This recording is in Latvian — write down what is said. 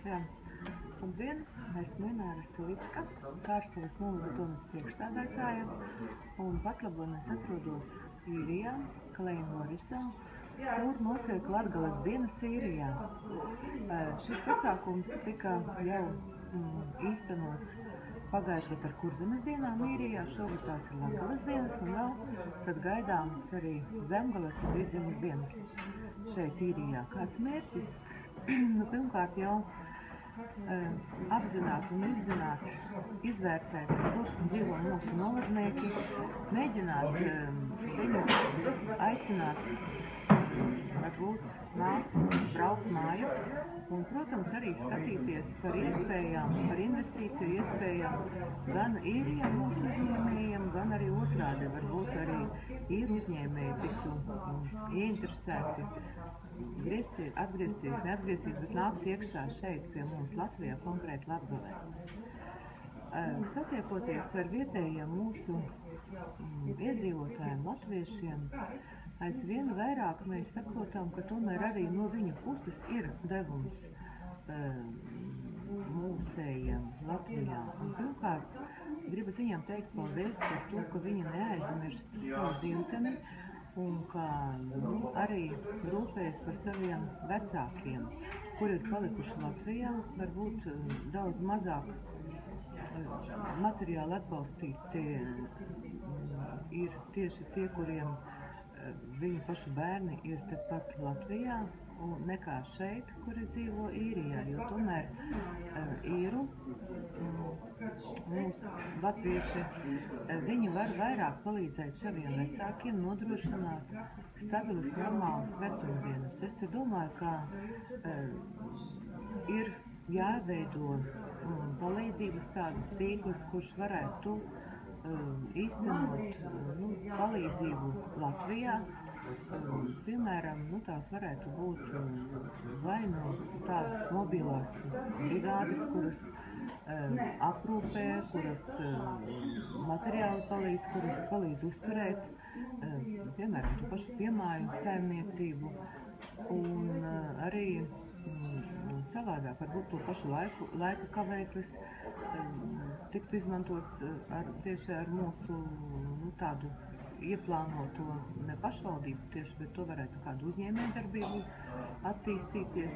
Jā. Labdien, esmu Ināra Silicka, Kārsavas novada domas priekšsēdētāja, un pat labāk es atrodos Īrijā, Kleinmorisā, kur notiek Latgales dienas Īrijā. Šis pasākums tika jau īstenots pagājušajā ar Kurzemes dienām Īrijā, šogad tās ir Latgales dienas, un vēl tad gaidāmas arī Zemgales un Vidzemes dienas šeit Īrijā. Kāds mērķis? Pirmkārt jau apzināt un izzināt, izvērtēt, kur dzīvo mūsu novadnieki, mēģināt viņus aicināt, varbūt nākt, braukt māju, un, protams, arī skatīties par iespējām, par investīciju iespējām gan Īrijā mūsu uzņēmējiem, gan arī otrādi, varbūt arī īru uzņēmēji tiktu ieinteresēti atgriezties, neatgriezties, bet nākt iekšā šeit pie mums Latvijā, konkrēti Latgalē. Satiekoties ar vietējiem mūsu iedzīvotājiem, latviešiem, aizvien vairāk mēs saprotam, ka tomēr arī no viņu puses ir devums mūsējiem Latvijā. Un pirmkārt, gribas viņiem teikt paldies par to, ka viņi neaizmirst savu dzimteni un ka arī rūpējas par saviem vecākiem, kuri ir palikuši Latvijā, varbūt daudz mazāk materiāli atbalstīti ir tieši tie, kuriem viņu pašu bērni ir tepat Latvijā nekā šeit, kuri dzīvo Īrijā, jo tomēr īru mūsu latvieši, viņi var vairāk palīdzēt saviem vecākiem nodrošināt stabilus, normālus vecumdienas. Es te domāju, ka ir jāveido palīdzības tādas tīklas, kurš varētu īstenot palīdzību Latvijā. Piemēram, tās varētu būt vai tādas mobilās brigādes, kuras aprūpē, kuras materiāli palīdz, kuras palīdz uzturēt, piemēram, to pašu piemāju saimniecību, un arī savādāk, varbūt to pašu laika kavēklis tiktu izmantots tieši ar mūsu tādu ieplānoto ne pašvaldību tieši, bet to varētu kādu uzņēmējdarbību attīstīties.